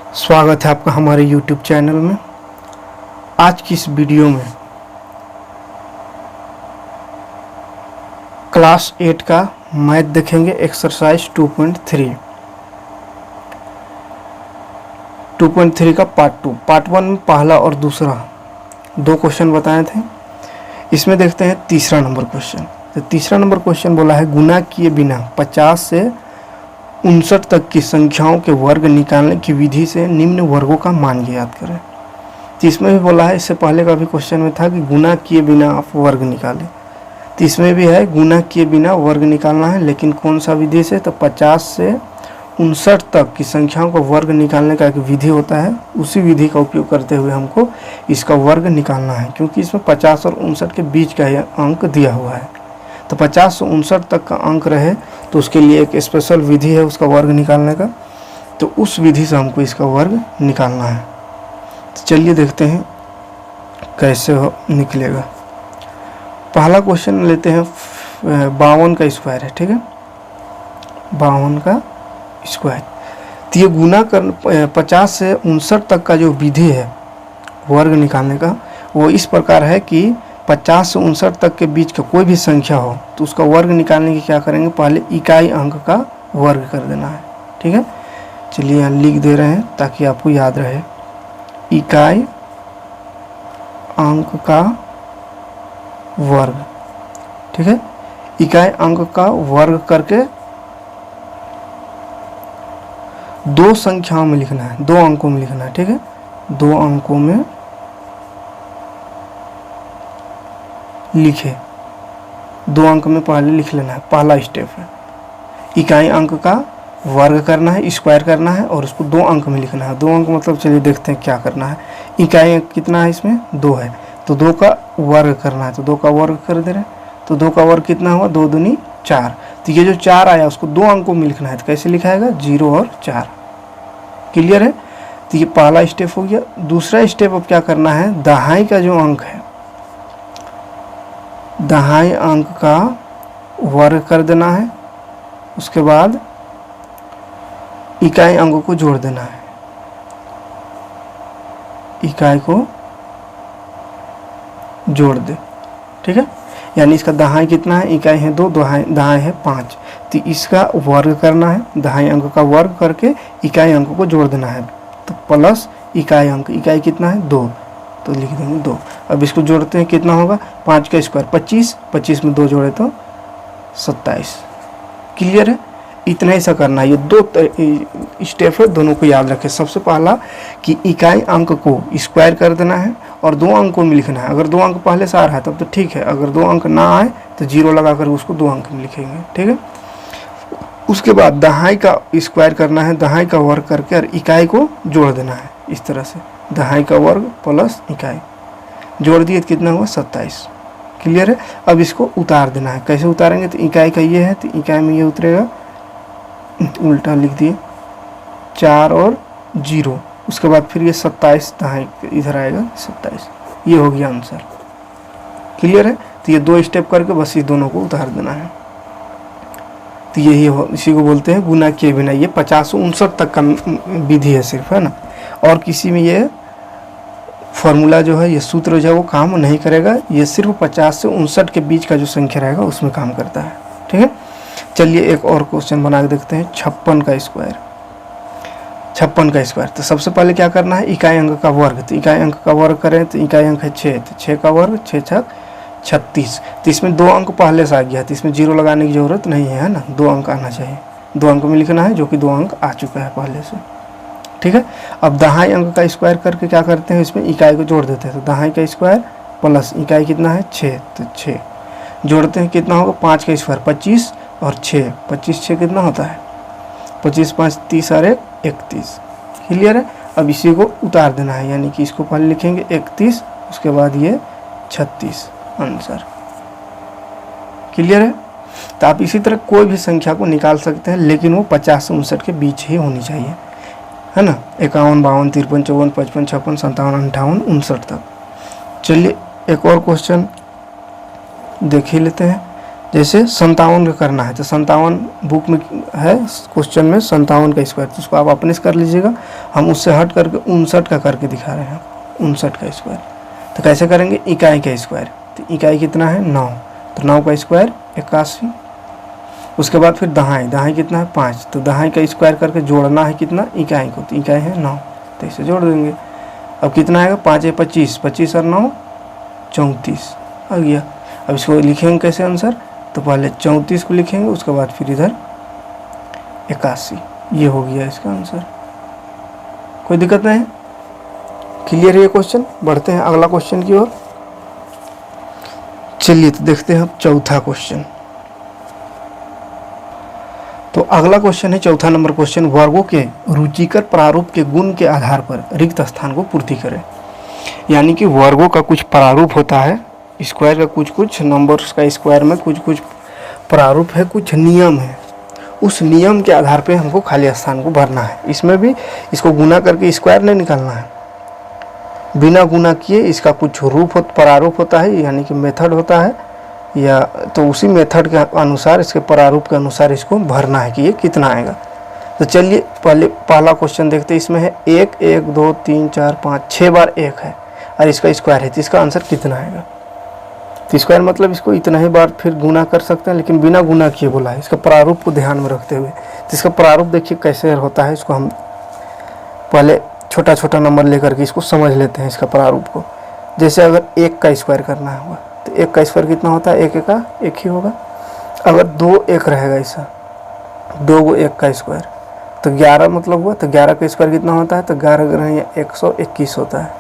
स्वागत है आपका हमारे YouTube चैनल में। आज की इस वीडियो में क्लास 8 का मैथ देखेंगे, एक्सरसाइज 2.3 का पार्ट 1 में पहला और दूसरा दो क्वेश्चन बताए थे। इसमें देखते हैं तीसरा नंबर क्वेश्चन। तो तीसरा नंबर क्वेश्चन बोला है गुना किए बिना 50 से 59 तक की संख्याओं के वर्ग निकालने की विधि से निम्न वर्गों का मान ज्ञात करें। तो इसमें भी बोला है, इससे पहले का भी क्वेश्चन में था कि गुना किए बिना आप वर्ग निकालें। तो इसमें भी है गुना किए बिना वर्ग निकालना है, लेकिन कौन सा विधि से? तो 50 से 59 तक की संख्याओं का वर्ग निकालने का एक विधि होता है, उसी विधि का उपयोग करते हुए हमको इसका वर्ग निकालना है, क्योंकि इसमें 50 और 59 के बीच का यह अंक दिया हुआ है। तो 50 से 59 तक का अंक रहे तो उसके लिए एक स्पेशल विधि है उसका वर्ग निकालने का, तो उस विधि से हमको इसका वर्ग निकालना है। तो चलिए देखते हैं कैसे निकलेगा। पहला क्वेश्चन लेते हैं 52 का स्क्वायर है, ठीक है, 52 का स्क्वायर। तो ये गुना कर 50 से 59 तक का जो विधि है वर्ग निकालने का, वो इस प्रकार है कि 50 से 59 तक के बीच का कोई भी संख्या हो तो उसका वर्ग निकालने की क्या करेंगे, पहले इकाई अंक का वर्ग कर देना है, ठीक है। चलिए यहाँ लिख दे रहे हैं ताकि आपको याद रहे। इकाई अंक का वर्ग, ठीक है। इकाई अंक का वर्ग करके दो संख्याओं में लिखना है, दो अंकों में लिखना है, ठीक है। दो अंकों में लिखे, दो अंक में पहले लिख लेना है, पहला स्टेप है। इकाई अंक का वर्ग करना है, स्क्वायर करना है और उसको दो अंक में लिखना है। दो अंक मतलब चलिए देखते हैं क्या करना है। इकाई अंक कितना है, इसमें 2 है, तो 2 का वर्ग करना है, तो 2 का वर्ग कर दे रहे हैं। तो 2 का वर्ग कितना हुआ, 2 दूनी 4। तो ये जो 4 आया उसको दो अंकों में लिखना है, तो कैसे लिखाएगा, 0 और 4। क्लियर है। तो ये पहला स्टेप हो गया। दूसरा स्टेप अब क्या करना है, दहाई का जो अंक है, दहाई अंक का वर्ग कर देना है, उसके बाद इकाई अंक को जोड़ देना है, इकाई को जोड़ दे, ठीक है। यानी इसका दहाई कितना है, इकाई है 2, दहाई है 5। तो इसका वर्ग करना है, दहाई अंक का वर्ग करके इकाई अंक को जोड़ देना है, तो प्लस इकाई अंक, इकाई कितना है 2, तो लिख देंगे 2। अब इसको जोड़ते हैं, कितना होगा, 5 का स्क्वायर 25, 25 में 2 जोड़े तो 27। क्लियर है। इतना ही सा करना है। ये दो स्टेप है, दोनों को याद रखें। सबसे पहला कि इकाई अंक को स्क्वायर कर देना है और दो अंकों में लिखना है। अगर दो अंक पहले से आ रहा है तब तो ठीक है, अगर दो अंक ना आए तो 0 लगा कर उसको दो अंक में लिखेंगे, ठीक है। उसके बाद दहाई का स्क्वायर करना है, दहाई का वर्ग करके और इकाई को जोड़ देना है, इस तरह से दहाई का वर्ग प्लस इकाई जोड़ दिए तो कितना हुआ, 27। क्लियर है। अब इसको उतार देना है। कैसे उतारेंगे, तो इकाई का ये है तो इकाई में ये उतरेगा, उल्टा लिख दिए 4 और 0। उसके बाद फिर ये 27 दहाई इधर आएगा 27। ये हो गया आंसर। क्लियर है। तो ये दो स्टेप करके बस इस दोनों को उतार देना है। तो यही इसी को बोलते हैं गुना किए बिना। ये 50 से 59 तक का विधि है सिर्फ, है ना, और किसी में ये फॉर्मूला जो है, ये सूत्र जो है वो काम नहीं करेगा। ये सिर्फ 50 से 59 के बीच का जो संख्या रहेगा उसमें काम करता है, ठीक है। चलिए एक और क्वेश्चन बना के देखते हैं। 56 का स्क्वायर, 56 का स्क्वायर। तो सबसे पहले क्या करना है, इकाई अंक का वर्ग। तो इकाई अंक का वर्ग करें तो इकाई अंक है 6, तो 6 का वर्ग 6 छक 36। तो इसमें दो अंक पहले से आ गया, तो इसमें 0 लगाने की जरूरत नहीं है ना, दो अंक आना चाहिए, दो अंक में लिखना है, जो कि दो अंक आ चुका है पहले से, ठीक है। अब दहाई अंक का स्क्वायर करके क्या करते हैं, इसमें इकाई को जोड़ देते हैं। तो दहाई का स्क्वायर प्लस इकाई कितना है 6, तो 6 जोड़ते हैं, कितना होगा, 5 का स्क्वायर 25 और 6, 25 6 कितना होता है, 25 5 30 और 1 31। क्लियर है। अब इसी को उतार देना है, यानी कि इसको पहले लिखेंगे 31, उसके बाद ये 36 आंसर। क्लियर है। तो आप इसी तरह कोई भी संख्या को निकाल सकते हैं, लेकिन वो 50 से 59 के बीच ही होनी चाहिए, है ना। 51 52 53 54 55 56 57 58 59 तक। चलिए एक और क्वेश्चन देख ही लेते हैं। जैसे 57 का करना है, तो 57 बुक में है क्वेश्चन में 57 का स्क्वायर, तो उसको आप अपने से कर लीजिएगा। हम उससे हट करके 59 का करके दिखा रहे हैं, 59 का स्क्वायर। तो कैसे करेंगे, इकाई का स्क्वायर, तो इकाई कितना है 9, तो 9 का स्क्वायर 81। उसके बाद फिर दहाई, दहाई कितना है 5, तो दहाई का स्क्वायर करके जोड़ना है कितना, इकाई को, तो इकाई है 9, तो इसे जोड़ देंगे। अब कितना आएगा, 5 है 25, 25 और 9 34 आ गया। अब इसको लिखेंगे कैसे आंसर, तो पहले 34 को लिखेंगे, उसके बाद फिर इधर 81, ये हो गया इसका आंसर। कोई दिक्कत नहीं, क्लियर है ये क्वेश्चन। बढ़ते हैं अगला क्वेश्चन की ओर। चलिए तो देखते हैं अब चौथा क्वेश्चन। तो अगला क्वेश्चन है चौथा नंबर क्वेश्चन, वर्गों के रुचिकर प्रारूप के गुण के आधार पर रिक्त स्थान को पूर्ति करें। यानी कि वर्गों का कुछ प्रारूप होता है, स्क्वायर का कुछ नंबर्स का स्क्वायर में कुछ प्रारूप है, कुछ नियम है, उस नियम के आधार पे हमको खाली स्थान को भरना है। इसमें भी इसको गुना करके स्क्वायर नहीं निकालना है, बिना गुना किए इसका कुछ रूप प्रारूप होता है, यानी कि मेथड होता है, या तो उसी मेथड के अनुसार, इसके प्रारूप के अनुसार इसको भरना है कि ये कितना आएगा। तो चलिए पहला क्वेश्चन देखते हैं। इसमें है 1 1 2 3 4 5 6 बार 1 है और इसका स्क्वायर है, तो इसका आंसर कितना आएगा। तो स्क्वायर मतलब इसको इतना ही बार फिर गुना कर सकते हैं, लेकिन बिना गुना किए बोला है, इसका प्रारूप को ध्यान में रखते हुए। तो इसका प्रारूप देखिए कैसे होता है, इसको हम पहले छोटा छोटा नंबर लेकर के इसको समझ लेते हैं इसका प्रारूप को। जैसे अगर 1 का स्क्वायर करना होगा, तो 1 का स्क्वायर कितना होता है, 1 1 का 1 ही होगा। अगर 2 1 रहेगा, ऐसा 2 को 1 का स्क्वायर, तो 11 मतलब हुआ, तो 11 का स्क्वायर कितना होता है, तो 11 ग्रह 121 होता है,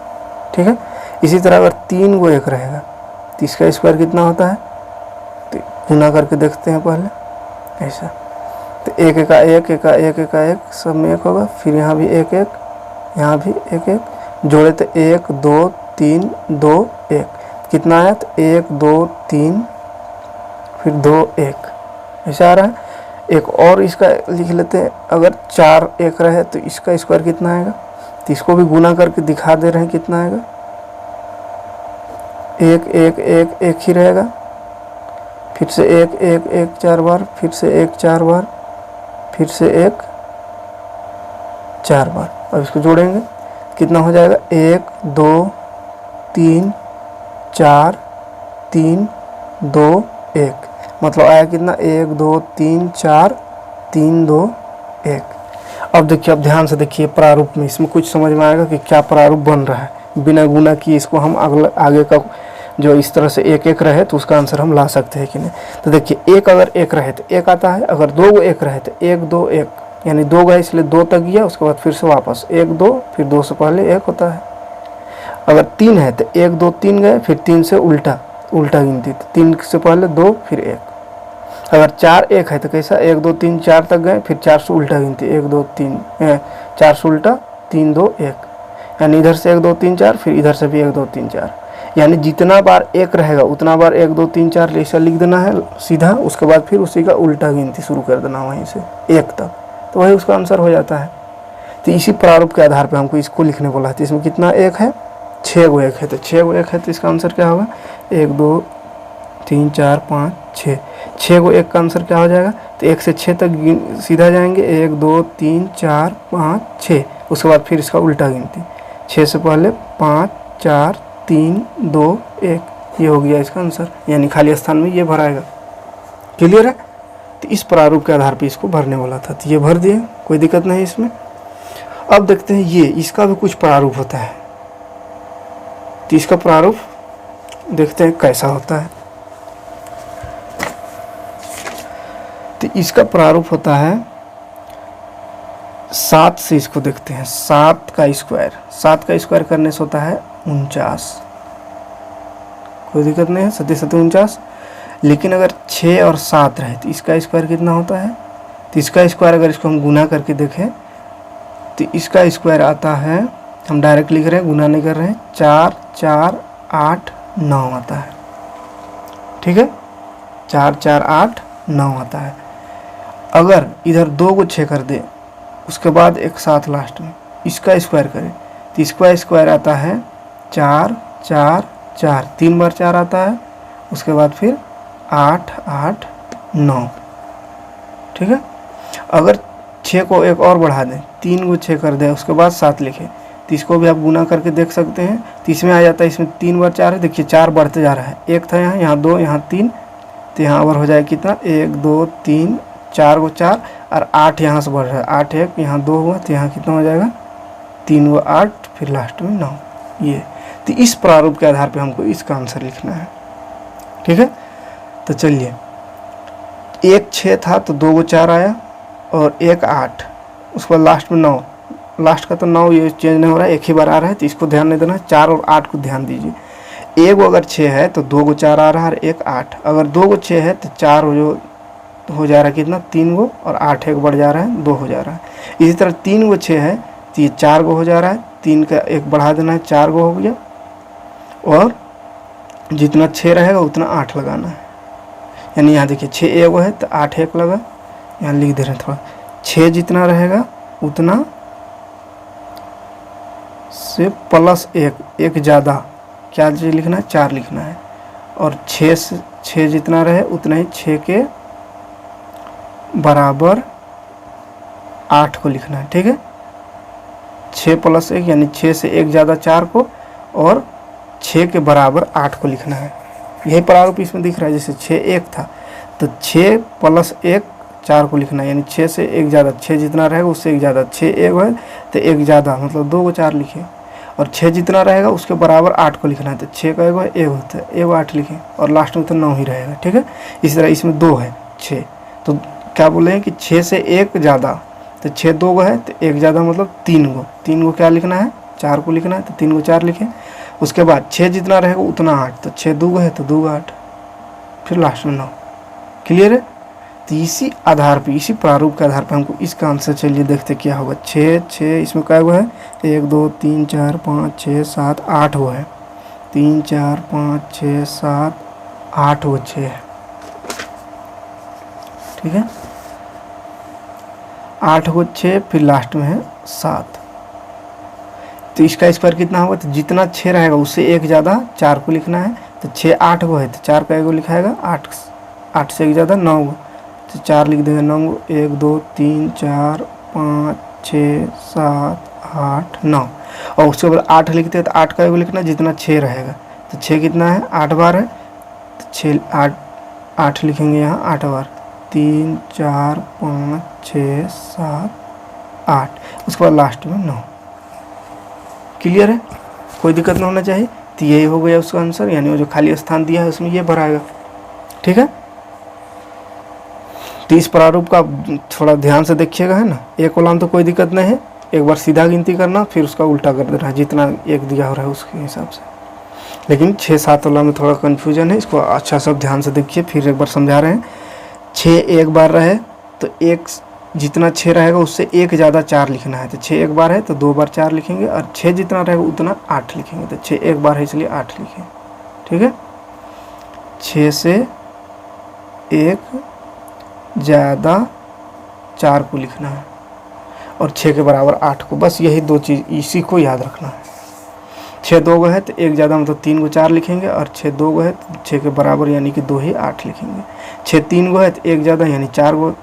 ठीक है। इसी तरह अगर 3 को 1 रहेगा, तो इसका स्क्वायर कितना होता है, तो गुना करके देखते हैं पहले ऐसा। तो 1 1 का 1 1 का 1 1 का 1 सब में 1 होगा, फिर यहाँ भी 1 1, यहाँ भी 1 1 जोड़े, तो 1 2 3 2 1 कितना आया, तो 1 2 3 फिर 2 1 ऐसा आ रहा है। एक और इसका लिख लेते हैं, अगर 4 1 रहे तो इसका स्क्वायर कितना आएगा, तो इसको भी गुना करके दिखा दे रहे हैं कितना आएगा, 1 1 1 1 ही रहेगा, फिर से 1 1 1 4 बार, फिर से 1 4 बार, फिर से 1 4 बार। अब इसको जोड़ेंगे कितना हो जाएगा, 1 2 3 4 3 2 1, मतलब आया कितना, 1 2 3 4 3 2 1। अब देखिए, अब ध्यान से देखिए प्रारूप में, इसमें कुछ समझ में आएगा कि क्या प्रारूप बन रहा है। बिना गुना किए इसको हम आगे का जो इस तरह से 1 1 रहे तो उसका आंसर हम ला सकते हैं कि नहीं। तो देखिए 1 अगर 1 रहे तो 1 आता है, अगर 2 को 1 रहे तो 1 2 1, यानी 2 गए इसलिए 2 तक गया, उसके बाद फिर से वापस 1 2, फिर 2 से पहले 1 होता है। अगर 3 है तो 1 2 3 गए, फिर 3 से उल्टा गिनती, तो 3 से पहले 2 फिर 1। अगर 4 1 है तो कैसा, 1 2 3 4 तक गए, फिर 4 से उल्टा गिनती, 1 2 3 4 से उल्टा 3 2 1, यानी इधर से 1 2 3 4, फिर इधर से भी 1 2 3 4, यानी जितना बार 1 रहेगा उतना बार 1 2 3 4 ऐसा लिख देना है सीधा। उसके बाद फिर उसी का उल्टा गिनती शुरू कर देना वहीं से 1 तक, तो वही उसका आंसर हो जाता है। तो इसी प्रारूप के आधार पर हमको इसको लिखने बोला है। तो इसमें कितना 1 है, 6 को 1 है, तो 6 को 1 है, तो इसका आंसर क्या होगा, 1 2 3 4 5 6, 6 को 1 का आंसर क्या हो जाएगा, तो 1 से 6 तक सीधा जाएंगे, 1 2 3 4 5 6, उसके बाद फिर इसका उल्टा गिनती, 6 से पहले 5 4 3 2 1, ये हो गया इसका आंसर, यानी खाली स्थान में ये भराएगा। क्लियर है। तो इस प्रारूप के आधार पर इसको भरने वाला था, तो ये भर दिए, कोई दिक्कत नहीं इसमें। अब देखते हैं ये, इसका भी कुछ प्रारूप होता है, तो इसका प्रारूप देखते हैं कैसा होता है। तो इसका प्रारूप होता है 7 से, इसको देखते हैं 7 का स्क्वायर, 7 का स्क्वायर करने से होता है 49, कोई दिक्कत नहीं है, 7 7 49। लेकिन अगर 6 और 7 रहे तो इसका स्क्वायर कितना होता है, तो इसका स्क्वायर अगर इसको हम गुना करके देखें तो इसका स्क्वायर आता है, हम डायरेक्ट लिख रहे हैं, गुना नहीं कर रहे हैं, 4 4 8 9 आता है, ठीक है, 4 4 8 9 आता है। अगर इधर 2 को 6 कर दे, उसके बाद एक 7 लास्ट में, इसका स्क्वायर करें तो इसका स्क्वायर आता है 4 4 4, 3 बार 4 आता है, उसके बाद फिर 8 8 9, ठीक है। अगर 6 को एक और बढ़ा दें, 3 को 6 कर दें, उसके बाद 7 लिखें, तो इसको भी आप गुना करके देख सकते हैं। तो इसमें आ जाता है, इसमें 3 बार 4 है, देखिए 4 बढ़ते जा रहा है, 1 था यहाँ, यहाँ 2, यहाँ 3, तो यहाँ ओवर हो जाए कितना 1 2 3 4 को 4 और 8 यहाँ से बढ़ रहा है, 8 1 यहाँ 2 हुआ, तो यहाँ कितना हो जाएगा 3 को 8, फिर लास्ट में 9। ये तो इस प्रारूप के आधार पे हमको इसका आंसर लिखना है। ठीक है, तो चलिए, 1 6 था तो 2 को 4 आया और 1 8, उसके बाद लास्ट में 9, लास्ट का तो 9 ये चेंज नहीं हो रहा है, एक ही बार आ रहा है, तो इसको ध्यान नहीं देना। 4 और 8 को ध्यान दीजिए। 1 को अगर 6 है तो 2 को 4 आ रहा है और 1 8, अगर 2 को 6 है तो 4 जो हो जा रहा है कितना 3 को, और 8 1 बढ़ जा रहा है 2 हो जा रहा है। इसी तरह 3 को 6 है तो ये 4 को हो जा रहा है, 3 का 1 बढ़ा देना है, 4 को हो गया, और जितना 6 रहेगा उतना 8 लगाना है। यानी यहाँ देखिए 6 1 है तो 8 1 लगा, यहाँ लिख दे रहे हैं थोड़ा, 6 जितना रहेगा उतना से प्लस 1 1 ज़्यादा क्या चीज़ लिखना है 4 लिखना है, और 6 से 6 जितना रहे उतना ही 6 के बराबर 8 को लिखना है। ठीक है, 6 प्लस 1 यानी 6 से 1 ज़्यादा 4 को, और 6 के बराबर 8 को लिखना है। यही प्रारूप इसमें दिख रहा है, जैसे 6 1 था तो 6 प्लस 1 4 को लिखना है, यानी 6 से 1 ज़्यादा, 6 जितना रहेगा उससे 1 ज़्यादा, 6 1 है तो 1 ज़्यादा मतलब 2 को 4 लिखे, और 6 जितना रहेगा उसके बराबर 8 को लिखना है, तो 6 का 1 होता है 1 8 लिखें, और लास्ट में तो 9 ही रहेगा। ठीक है, इसी तरह इसमें 2 है 6, तो क्या बोले हैं कि 6 से 1 ज़्यादा, तो 6 2 है तो 1 ज़्यादा मतलब 3 को क्या लिखना है 4 को लिखना है, तो 3 को 4 लिखें। उसके बाद 6 जितना रहेगा उतना 8, तो 6 2 है तो 2 8, फिर लास्ट में 9। क्लियर है, तो इसी आधार पे, इसी प्रारूप के आधार पे हमको इसका आंसर, चलिए देखते क्या होगा। 6 6 इसमें क्या हुआ है 1 2 3 4 5 6 7 8 हुआ है, 3 4 5 6 7 8 वो 6 है। ठीक है, 8 को 6, फिर लास्ट में है 7, तो इसका स्क्वायर कितना होगा, तो जितना 6 रहेगा उससे 1 ज़्यादा 4 को लिखना है, तो 6 8 को है तो 4 का 1 को लिखाएगा, 8 से 1 ज़्यादा 9 को, तो 4 लिख देंगे 9 को, 1 2 3 4 5 6 7 8 9, और उसके बाद 8 लिखते हैं तो 8 का 1 को लिखना जितना 6 रहेगा, तो 6 कितना है 8 बार है, तो 6 8 लिखेंगे यहाँ 8 बार, 3 4 5 6 7 8, उसके बाद लास्ट में 9। क्लियर है, कोई दिक्कत ना होना चाहिए। तो यही हो गया उसका आंसर, यानी वो जो खाली स्थान दिया है उसमें ये भराएगा। ठीक है, तो इस प्रारूप का थोड़ा ध्यान से देखिएगा, है ना। एक कॉलम तो कोई दिक्कत नहीं है, एक बार सीधा गिनती करना फिर उसका उल्टा कर देना, जितना एक दिया हो रहा है उसके हिसाब से। लेकिन 6 7 वाला में थोड़ा कन्फ्यूजन है, इसको अच्छा सब ध्यान से देखिए, फिर एक बार समझा रहे हैं। 6 1 बार रहे तो 1 जितना 6 रहेगा उससे 1 ज़्यादा 4 लिखना है, तो 6 1 बार है तो 2 बार 4 लिखेंगे, और 6 जितना रहेगा उतना 8 लिखेंगे, तो 6 1 बार है इसलिए 8 लिखें। ठीक है, 6 से 1 ज़्यादा 4 को लिखना है, और 6 के बराबर 8 को, बस यही 2 चीज़ इसी को याद रखना है। 6 2 है तो 1 ज़्यादा मतलब 3 को 4 लिखेंगे, और 6 2 है तो 6 के बराबर यानी कि 2 ही 8 लिखेंगे। 6 3 है तो 1 ज़्यादा यानी 4 को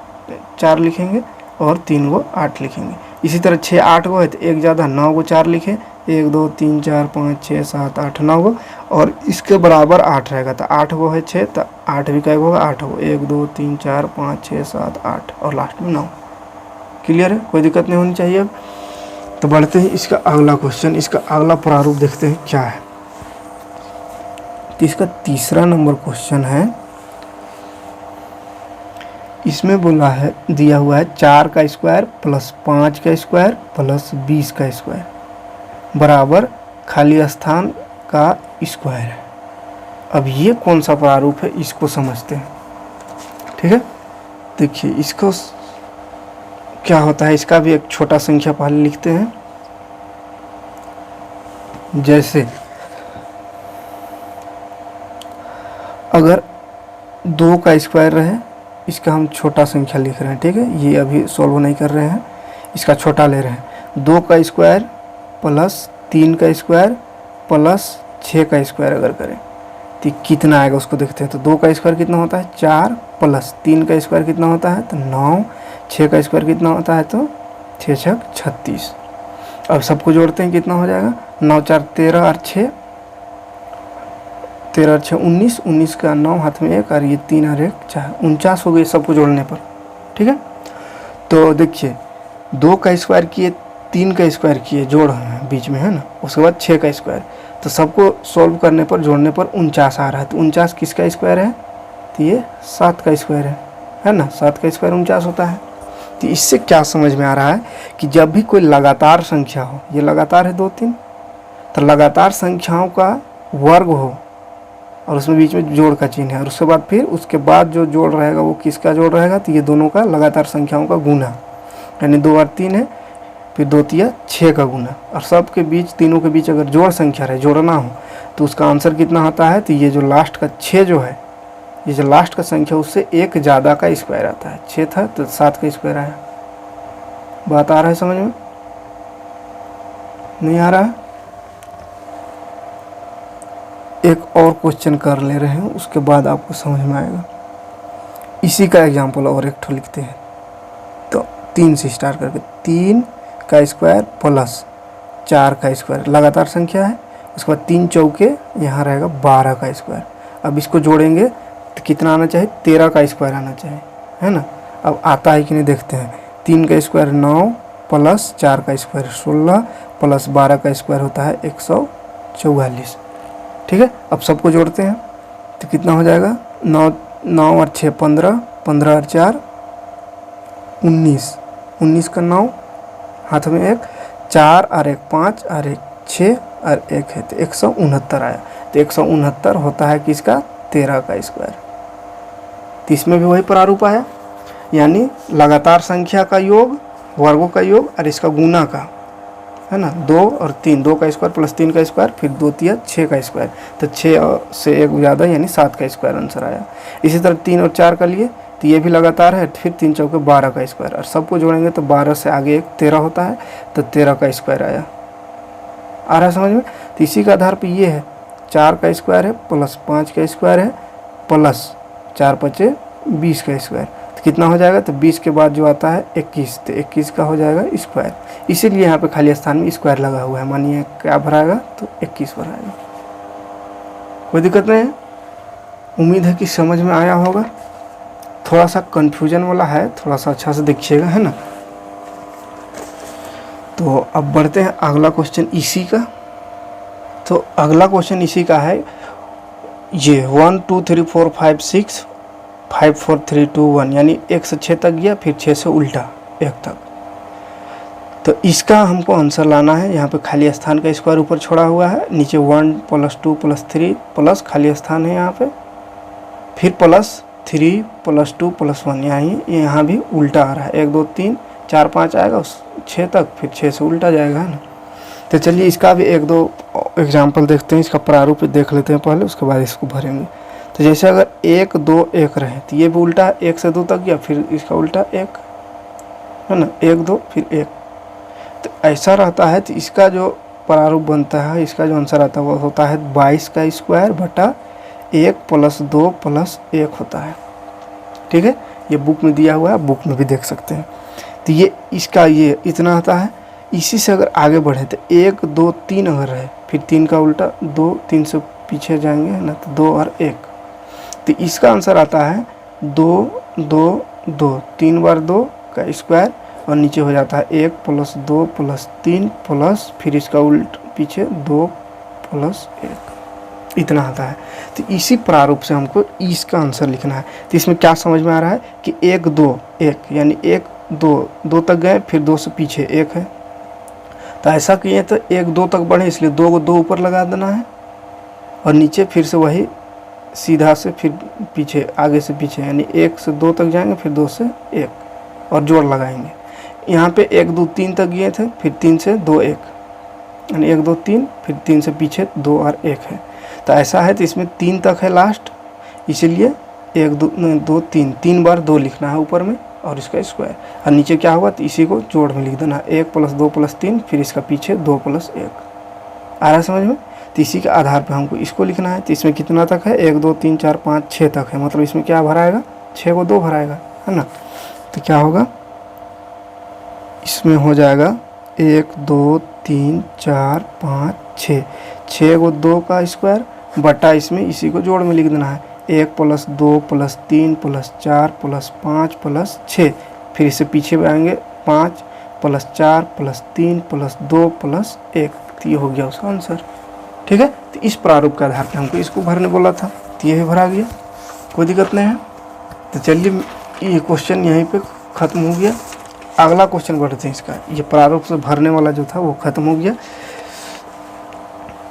4 लिखेंगे, और 3 को 8 लिखेंगे। इसी तरह 6 8 है तो 1 ज़्यादा 9 को 4 लिखें, 1 2 3 4 5 6 7 8 9 को, और इसके बराबर 8 रहेगा, तो 8 को है 6 तो 8 भी का होगा 8 को, 1 2 3 4 5 6 7 8, और लास्ट में 9। क्लियर है, कोई दिक्कत नहीं होनी चाहिए। अब तो बढ़ते हैं इसका अगला क्वेश्चन, इसका अगला प्रारूप देखते हैं क्या है। तो इसका तीसरा नंबर क्वेश्चन है, इसमें बोला है, दिया हुआ है 4 का स्क्वायर प्लस 5 का स्क्वायर प्लस 20 का स्क्वायर बराबर खाली स्थान का स्क्वायर है। अब ये कौन सा प्रारूप है इसको समझते हैं। ठीक है, देखिए इसको क्या होता है, इसका भी एक छोटा संख्या पहले लिखते हैं। जैसे अगर 2 का स्क्वायर रहे, इसका हम छोटा संख्या लिख रहे हैं। ठीक है, ये अभी सॉल्व नहीं कर रहे हैं, इसका छोटा ले रहे हैं। 2 का स्क्वायर प्लस 3 का स्क्वायर प्लस 6 का स्क्वायर अगर करें तो कितना आएगा उसको देखते हैं। तो 2 का स्क्वायर कितना होता है 4 प्लस 3 का स्क्वायर कितना होता है तो 9, 6 का स्क्वायर कितना होता है तो 6 छक 36। अब सबको जोड़ते हैं कितना हो जाएगा 9 4 13 और 6 13 और 6 19, 19 का 9 हाथ में 1 और ये 3 और 1 4 49 हो गए सबको जोड़ने पर। ठीक है, तो देखिए 2 का स्क्वायर किए 3 का स्क्वायर किए जोड़ हैं बीच में है ना, उसके बाद 6 का स्क्वायर, तो सबको सॉल्व करने पर जोड़ने पर 49 आ रहा है। तो 49 किसका स्क्वायर है तो ये 7 का स्क्वायर है ना, 7 का स्क्वायर 49 होता है। तो इससे क्या समझ में आ रहा है कि जब भी कोई लगातार संख्या हो, ये लगातार है 2 3, तो लगातार संख्याओं का वर्ग हो और उसमें बीच में जोड़ का चिन्ह है और उसके बाद फिर उसके बाद जो जोड़ रहेगा वो किसका जोड़ रहेगा तो ये दोनों का लगातार संख्याओं का गुना, यानी 2 और 3 है फिर 2 3 6 का गुना, और सब के बीच तीनों के बीच अगर जोड़ संख्या रहे जोड़ना हो तो उसका आंसर कितना होता है तो ये जो लास्ट का 6 जो है, ये जो लास्ट का संख्या उससे एक ज़्यादा का स्क्वायर आता है। 6 था तो 7 का स्क्वायर आया। बात आ रहा है समझ में, नहीं आ रहा है? एक और क्वेश्चन कर ले रहे हैं उसके बाद आपको समझ में आएगा। इसी का एग्जाम्पल और एक ठो लिखते हैं। तो 3 से स्टार्ट करके 3 का स्क्वायर प्लस 4 का स्क्वायर लगातार संख्या है, उसके बाद 3 चौके यहाँ रहेगा 12 का स्क्वायर। अब इसको जोड़ेंगे तो कितना आना चाहिए 13 का स्क्वायर आना चाहिए, है ना। अब आता है कि नहीं देखते हैं। 3 का स्क्वायर 9 प्लस 4 का स्क्वायर 16 प्लस 12 का स्क्वायर होता है 144। ठीक है, अब सबको जोड़ते हैं तो कितना हो जाएगा 9 और 6 15, 15 और 4 19, 19 का 9 हाथ में 1 4 और 1 5 और 1 6 और 1 है तो 169 आया। तो 169 होता है किसका 13 का स्क्वायर। तो इसमें भी वही प्रारूप आया, यानी लगातार संख्या का योग, वर्गों का योग और इसका गुना का, है ना। 2 और 3, 2 का स्क्वायर प्लस 3 का स्क्वायर फिर 2 3 6 का स्क्वायर, तो 6 से 1 ज़्यादा यानी 7 का स्क्वायर आंसर आया। इसी तरह 3 और 4 का लिए तो ये भी लगातार है, फिर 3 चौके 12 का स्क्वायर, और सबको जोड़ेंगे तो 12 से आगे 1 13 होता है तो 13 का स्क्वायर आया। आ रहा है समझ में। तो इसी के आधार पर ये है 4 का स्क्वायर है प्लस 5 का स्क्वायर है प्लस 4 5 20 का स्क्वायर, तो कितना हो जाएगा तो 20 के बाद जो आता है 21, तो 21 का हो जाएगा स्क्वायर। इसीलिए यहाँ पे खाली स्थान में स्क्वायर लगा हुआ है। मानिए क्या भराएगा तो 21 भराएगा। कोई दिक्कत नहीं है, उम्मीद है कि समझ में आया होगा। थोड़ा सा कन्फ्यूजन वाला है, थोड़ा सा अच्छा से देखिएगा, है ना। तो अब बढ़ते हैं अगला क्वेश्चन इसी का। तो अगला क्वेश्चन इसी का है ये 1 2 3 4 5 6 5 4 3 2 1, यानी 1 से 6 तक गया फिर 6 से उल्टा 1 तक। तो इसका हमको आंसर लाना है। यहाँ पे खाली स्थान का स्क्वायर ऊपर छोड़ा हुआ है, नीचे 1 प्लस 2 प्लस 3 प्लस खाली स्थान है यहाँ पे, फिर प्लस 3 प्लस 2 प्लस 1, यहाँ भी उल्टा आ रहा है। 1 2 3 4 5 आएगा उस 6 तक, फिर 6 से उल्टा जाएगा, है ना। तो चलिए इसका भी 1 2 एग्जाम्पल देखते हैं, इसका प्रारूप देख लेते हैं पहले, उसके बाद इसको भरेंगे। तो जैसे अगर 1 2 1 रहे तो ये भी उल्टा 1 से 2 तक गया, फिर इसका उल्टा 1, है ना, 1 2 फिर 1। तो ऐसा रहता है। तो इसका जो प्रारूप बनता है, इसका जो आंसर आता है वो होता है 22 का स्क्वायर बटा 1 प्लस 2 प्लस 1 होता है। ठीक है, ये बुक में दिया हुआ है, बुक में भी देख सकते हैं। तो ये इसका ये इतना आता है। इसी से अगर आगे बढ़े तो 1 2 3 अगर रहे, फिर 3 का उल्टा 2, 3 से पीछे जाएंगे, है ना, तो 2 और 1। तो इसका आंसर आता है 2 2 2, 3 बार 2 का स्क्वायर और नीचे हो जाता है 1 प्लस 2 प्लस 3 प्लस फिर इसका उल्ट पीछे 2 प्लस 1, इतना आता है। तो इसी प्रारूप से हमको इसका आंसर लिखना है। तो इसमें क्या समझ में आ रहा है कि 1 2 1, यानी 1 2 तक गए, फिर 2 से पीछे 1 है। तो ऐसा किए तो 1 2 तक बढ़े, इसलिए 2 को 2 ऊपर लगा देना है और नीचे फिर से वही सीधा से फिर पीछे, आगे से पीछे, यानी 1 से 2 तक जाएंगे, फिर 2 से 1 और जोड़ लगाएंगे। यहाँ पे 1 2 3 तक गए थे, फिर 3 से 2 1, यानी 1 2 3, फिर 3 से पीछे 2 और 1 है। तो ऐसा है। तो इसमें 3 तक है लास्ट, इसीलिए 1 2 3, 3 बार 2 लिखना है ऊपर में और इसका स्क्वायर, और नीचे क्या हुआ तो इसी को जोड़ में लिख देना, 1 प्लस 2 प्लस 3, फिर इसका पीछे 2 प्लस 1। आ रहा है समझ में। तो इसी के आधार पे हमको इसको लिखना है। तो इसमें कितना तक है, 1 2 3 4 5 6 तक है, मतलब इसमें क्या भराएगा, 6 को 2 भराएगा, है ना। तो क्या होगा, इसमें हो जाएगा 1 2 3 4 5 6, 6 को 2 का स्क्वायर बटा इसमें इसी को जोड़ में लिख देना है, 1 + 2 + 3 + 4 + 5 + 6, फिर इससे पीछे आएंगे 5 + 4 + 3 + 2 + 1। तो ये हो गया उसका आंसर, ठीक है। तो इस प्रारूप के आधार पर हमको इसको भरने बोला था, तो ये भी भरा गया, कोई दिक्कत नहीं है। तो चलिए ये क्वेश्चन यहीं पे ख़त्म हो गया। अगला क्वेश्चन बढ़ते हैं इसका, ये प्रारूप से भरने वाला जो था वो ख़त्म हो गया।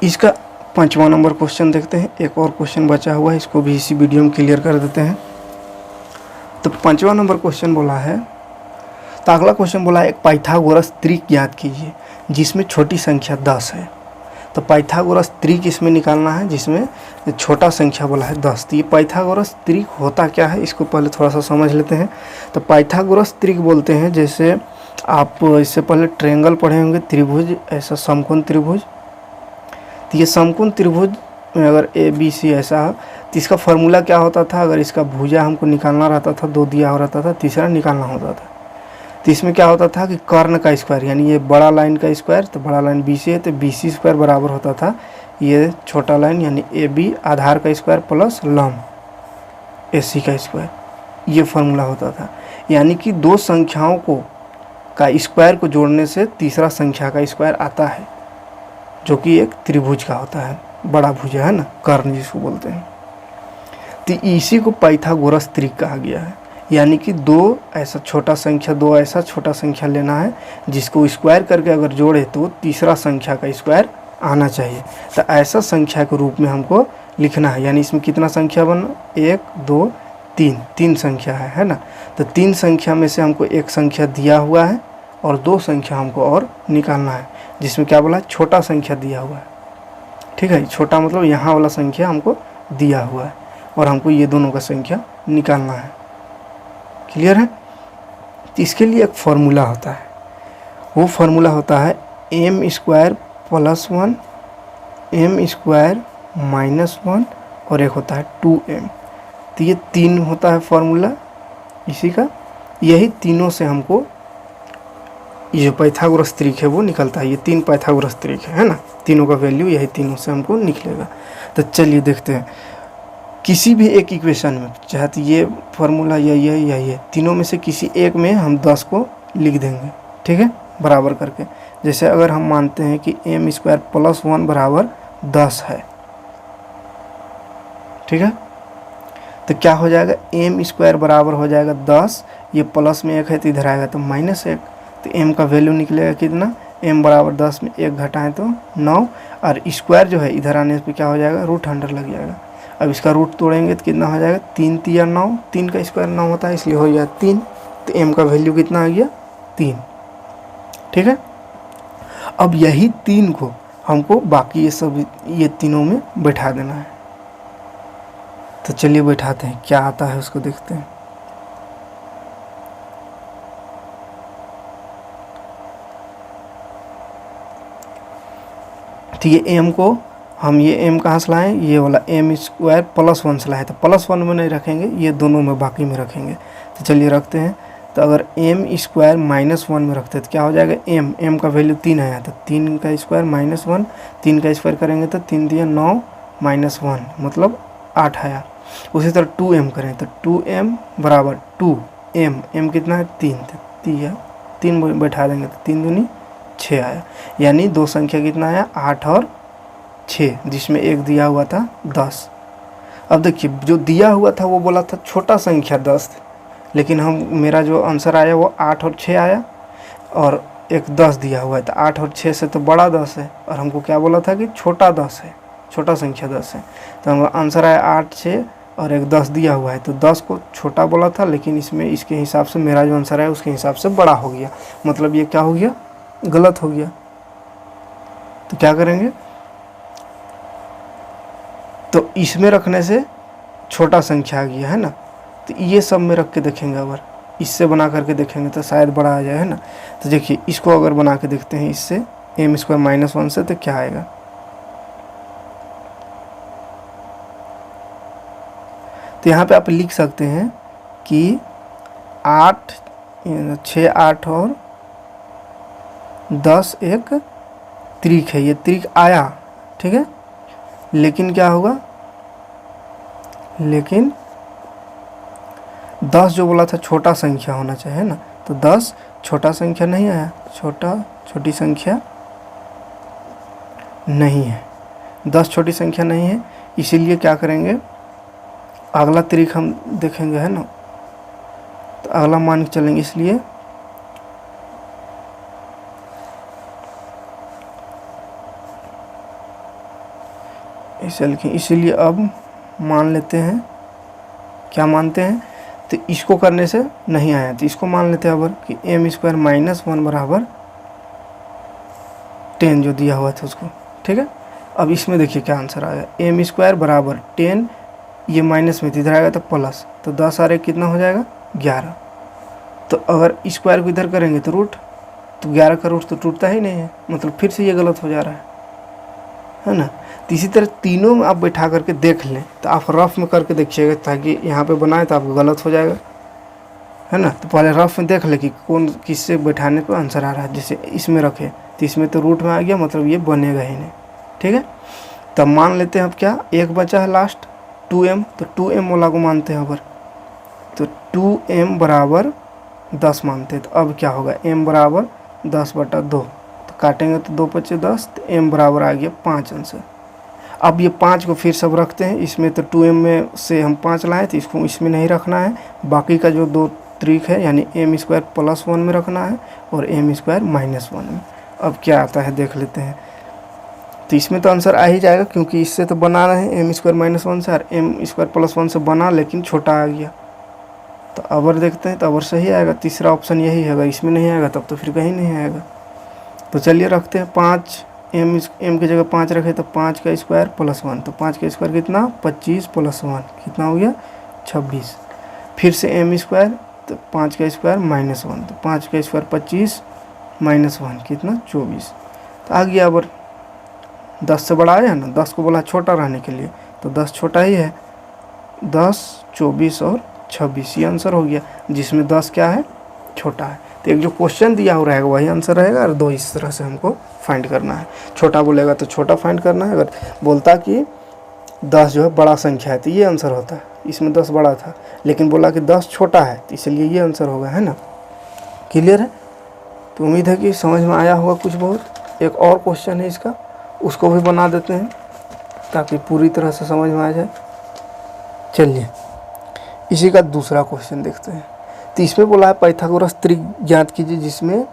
इसका 5वां नंबर क्वेश्चन देखते हैं। एक और क्वेश्चन बचा हुआ है, इसको भी इसी वीडियो में क्लियर कर देते हैं। तो 5वां नंबर क्वेश्चन बोला है, तो अगला क्वेश्चन बोला है, एक पाइथागोरस त्रिक ज्ञात कीजिए जिसमें छोटी संख्या 10 है। तो पाइथागोरस त्रिक इसमें निकालना है जिसमें छोटा संख्या बोला है 10। तो ये पाइथागोरस त्रिक होता क्या है, इसको पहले थोड़ा सा समझ लेते हैं। तो पाइथागोरस त्रिक बोलते हैं, जैसे आप इससे पहले ट्रायंगल पढ़े होंगे, त्रिभुज, ऐसा समकोण त्रिभुज। तो ये समकोण त्रिभुज में अगर ABC ऐसा, तो इसका फार्मूला क्या होता था, अगर इसका भुजा हमको निकालना रहता था, 2 दिया हो रहता था, तीसरा निकालना होता था। तो इसमें क्या होता था कि कर्ण का स्क्वायर, यानी ये बड़ा लाइन का स्क्वायर, तो बड़ा लाइन BC है तो BC स्क्वायर बराबर होता था ये छोटा लाइन यानी AB आधार का स्क्वायर प्लस लंब AC का स्क्वायर, ये फार्मूला होता था। यानी कि 2 संख्याओं को का स्क्वायर को जोड़ने से तीसरा संख्या का स्क्वायर आता है, जो कि एक त्रिभुज का होता है, बड़ा भुजा है ना, कर्ण जिसको बोलते हैं। तो इसी को पाइथागोरस त्रिक कहा गया है। यानी कि 2 ऐसा छोटा संख्या, 2 ऐसा छोटा संख्या लेना है जिसको स्क्वायर करके अगर जोड़े तो तीसरा संख्या का स्क्वायर आना चाहिए। तो ऐसा संख्या के रूप में हमको लिखना है। यानी इसमें कितना संख्या बना, 1 2 3, 3 संख्या है ना। तो 3 संख्या में से हमको एक संख्या दिया हुआ है और 2 संख्या हमको और निकालना है, जिसमें क्या बोला, छोटा संख्या दिया हुआ है, ठीक है। छोटा मतलब यहाँ वाला संख्या हमको दिया हुआ है और हमको ये दोनों का संख्या निकालना है। क्लियर है। तो इसके लिए एक फार्मूला होता है, वो फार्मूला होता है m² + 1 m² -1 और एक होता है 2m। तो ये 3 होता है फार्मूला इसी का। यही तीनों से हमको ये जो पाइथागोरस त्रिक है वो निकलता है। ये 3 पाइथागोरस त्रिक है ना, तीनों का वैल्यू यही तीनों से हमको निकलेगा। तो चलिए देखते हैं, किसी भी एक इक्वेशन में चाहे तो ये फार्मूला या ये तीनों में से किसी एक में हम 10 को लिख देंगे, ठीक है, बराबर करके। जैसे अगर हम मानते हैं कि m² + 1 बराबर 10 है, ठीक है, तो क्या हो जाएगा, m² बराबर हो जाएगा 10, ये प्लस में 1 है तो इधर आएगा तो -1, तो m का वैल्यू निकलेगा कितना, m बराबर 10 में 1 घटाएं तो 9, और स्क्वायर जो है इधर आने पे क्या हो जाएगा, √100 लग जाएगा। अब इसका रूट तोड़ेंगे तो कितना हो जाएगा, 3 × 3 = 9, 3 का स्क्वायर 9 होता है इसलिए हो गया 3। तो m का वैल्यू कितना आ गया, 3, ठीक है। अब यही 3 को हमको बाकी ये सब ये तीनों में बैठा देना है। तो चलिए बैठाते हैं, क्या आता है उसको देखते हैं। तो ये m को हम ये m कहाँ से लाएँ, ये वाला m² + 1 से लाए, तो +1 में नहीं रखेंगे, ये दोनों में बाकी में रखेंगे। तो चलिए रखते हैं। तो अगर m² -1 में रखते हैं तो क्या हो जाएगा, m का वैल्यू 3 आया, तो 3 का स्क्वायर -1, 3 का स्क्वायर करेंगे तो 3 × 9 -1 मतलब 8 आया। उसी तरह 2m करें तो 2m बराबर 2m कितना है, 3, तो 3 बैठा देंगे तो 3 दूनी 6 आया। यानी 2 संख्या कितना आया, 8 और 6, जिसमें एक दिया हुआ था 10। अब देखिए जो दिया हुआ था वो बोला था छोटा संख्या 10, लेकिन मेरा जो आंसर आया वो 8 और 6 आया, और एक 10 दिया हुआ है, तो 8 और 6 से तो बड़ा 10 है, और हमको क्या बोला था कि छोटा 10 है, छोटा संख्या 10 है। तो हमारा आंसर आया 8 6 और एक 10 दिया हुआ है, तो 10 को छोटा बोला था, लेकिन इसमें इसके हिसाब से मेरा जो आंसर है उसके हिसाब से बड़ा हो गया, मतलब ये क्या हो गया, गलत हो गया। तो क्या करेंगे, तो इसमें रखने से छोटा संख्या आ गया है ना, तो ये सब में रख के देखेंगे, अगर इससे बना करके देखेंगे तो शायद बड़ा आ जाए, है ना। तो देखिए इसको अगर बना के देखते हैं इससे m² -1 से, तो क्या आएगा, तो यहाँ पे आप लिख सकते हैं कि 8 6 8 और 10 एक त्रिक है, ये त्रिक आया, ठीक है। लेकिन क्या होगा, लेकिन 10 जो बोला था छोटा संख्या होना चाहिए ना, तो 10 छोटा संख्या नहीं आया, छोटी संख्या नहीं है, 10 छोटी संख्या नहीं है। इसीलिए क्या करेंगे, अगला त्रिक हम देखेंगे, है ना, तो अगला मान के चलेंगे। इसलिए इसीलिए अब मान लेते हैं, क्या मानते हैं, तो इसको करने से नहीं आया तो इसको मान लेते हैं अब कि m² - 1 बराबर 10 जो दिया हुआ था उसको, ठीक है। अब इसमें देखिए क्या आंसर आएगा, m² बराबर 10, ये माइनस में इधर आएगा तो प्लस, तो 10 और 1 कितना हो जाएगा 11। तो अगर स्क्वायर को इधर करेंगे तो रूट, तो 11 का रूट तो टूटता ही नहीं है, मतलब फिर से ये गलत हो जा रहा है ना। तो इसी तरह तीनों में आप बैठा करके देख लें, तो आप रफ में करके देखिएगा, ताकि यहाँ पे बनाए तो आपको गलत हो जाएगा, है ना। तो पहले रफ में देख ले कि कौन किससे बैठाने पर आंसर आ रहा है। जैसे इसमें रखे तो इसमें तो रूट में आ गया, मतलब ये बनेगा ही नहीं, ठीक है। तब मान लेते हैं अब क्या, एक बचा है लास्ट 2m, तो 2m वाला को मानते हैं अगर, तो 2m बराबर 10 मानते हैं। तो अब क्या होगा, m बराबर 10/2, तो काटेंगे तो 2 × 5 = 10, तो m बराबर आ गया 5 आंसर। अब ये 5 को फिर सब रखते हैं इसमें, तो 2m में से हम 5 लाए तो इसको इसमें नहीं रखना है, बाकी का जो 2 त्रिक है यानी m² + 1 में रखना है और m² - 1 में। अब क्या आता है देख लेते हैं, तो इसमें तो आंसर आ ही जाएगा, क्योंकि इससे तो बना रहे हैं m² - 1 से, और m² + 1 से बना, लेकिन छोटा आ गया। तो अवर देखते हैं, तो अवर सही आएगा, तीसरा ऑप्शन यही है। अगर इसमें नहीं आएगा तब तो फिर कहीं नहीं आएगा। तो चलिए रखते हैं 5, m की जगह 5 रखे तो 5 का स्क्वायर + 1, तो 5 का स्क्वायर कितना 25 + 1 कितना हो गया 26। फिर से m², तो 5 का स्क्वायर -1, तो 5 का स्क्वायर 25 - 1 कितना 24। तो आ गया अबर, 10 से बड़ा आया ना, 10 को बोला छोटा रहने के लिए, तो 10 छोटा ही है, 10, 24 और 26 ये आंसर हो गया, जिसमें 10 क्या है छोटा है। तो एक जो क्वेश्चन दिया हो रहेगा वही आंसर रहेगा, और 2 इस तरह से हमको फाइंड करना है। छोटा बोलेगा तो छोटा फाइंड करना है, अगर बोलता कि 10 जो है बड़ा संख्या है तो ये आंसर होता है, इसमें 10 बड़ा था, लेकिन बोला कि 10 छोटा है तो इसलिए ये आंसर होगा, है ना। क्लियर है। तो उम्मीद है कि समझ में आया होगा कुछ बहुत। एक और क्वेश्चन है इसका, उसको भी बना देते हैं ताकि पूरी तरह से समझ में आ जाए। चलिए इसी का दूसरा क्वेश्चन देखते हैं। तो इसमें बोला है पाइथागोरस त्रिक ज्ञात कीजिए जिसमें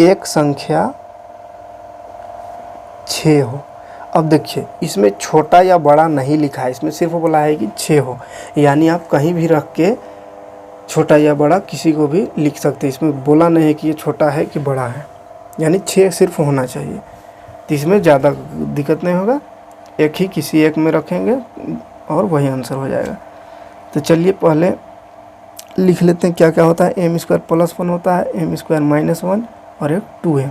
एक संख्या 6 हो। अब देखिए इसमें छोटा या बड़ा नहीं लिखा है, इसमें सिर्फ बोला है कि 6 हो, यानी आप कहीं भी रख के छोटा या बड़ा किसी को भी लिख सकते हैं। इसमें बोला नहीं है कि ये छोटा है कि बड़ा है, यानी 6 सिर्फ होना चाहिए। तो इसमें ज़्यादा दिक्कत नहीं होगा, एक ही किसी एक में रखेंगे और वही आंसर हो जाएगा। तो चलिए पहले लिख लेते हैं क्या क्या होता है। m² + 1 होता है, m² - 1 और एक 2m।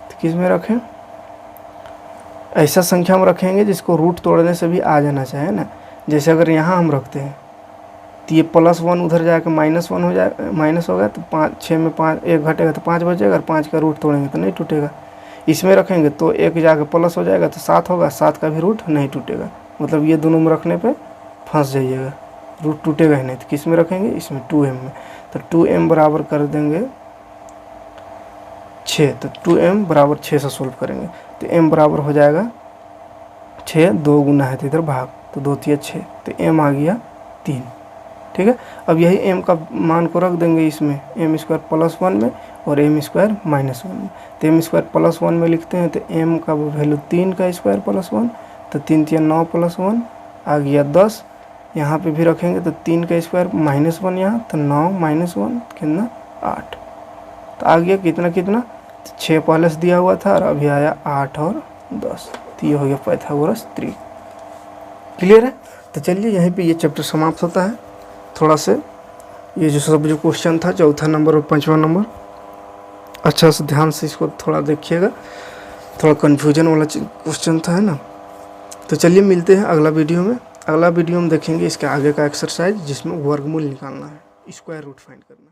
तो किस में रखें, ऐसा संख्या में रखेंगे जिसको रूट तोड़ने से भी आ जाना चाहिए ना। जैसे अगर यहाँ हम रखते हैं तो ये +1 उधर जाकर -1 हो जाएगा, माइनस होगा, तो 5 6 में 5 1 घटेगा तो 5 बचेगा, और 5 का रूट तोड़ेंगे तो नहीं टूटेगा। इसमें रखेंगे तो 1 जाकर प्लस हो जाएगा तो 7 होगा, 7 का भी रूट नहीं टूटेगा, मतलब ये दोनों में रखने पे फंस जाइएगा, रूट टूटेगा ही नहीं। तो किस में रखेंगे, इसमें 2m में। तो 2m बराबर कर देंगे 6, तो 2m बराबर 6 से सोल्व करेंगे तो m बराबर हो जाएगा 6, 2 गुना है तो इधर भाग, तो 2 × 6, तो m आ गया 3। ठीक है। अब यही m का मान को रख देंगे इसमें, m² + 1 में और m² - 1 में। तो m² + 1 में लिखते हैं तो m का वैल्यू 3 का स्क्वायर + 1, तो 3 × 9 + 1 आ गया 10। यहाँ पे भी रखेंगे तो 3 का स्क्वायर -1 यहाँ, तो 9 - 1 कितना 8। तो आ गया कितना 6 पहले से दिया हुआ था और अभी आया 8 और 10। तो ये हो गया पाइथागोरस त्रिक। क्लियर है। तो चलिए यहीं पे ये चैप्टर समाप्त होता है। थोड़ा से ये जो क्वेश्चन था, चौथा नंबर और 5वां नंबर, अच्छा से ध्यान से इसको थोड़ा देखिएगा, थोड़ा कन्फ्यूजन वाला क्वेश्चन था, है ना। तो चलिए मिलते हैं अगला वीडियो में। अगला वीडियो में देखेंगे इसके आगे का एक्सरसाइज जिसमें वर्गमूल निकालना है, स्क्वायर रूट फाइंड करना है।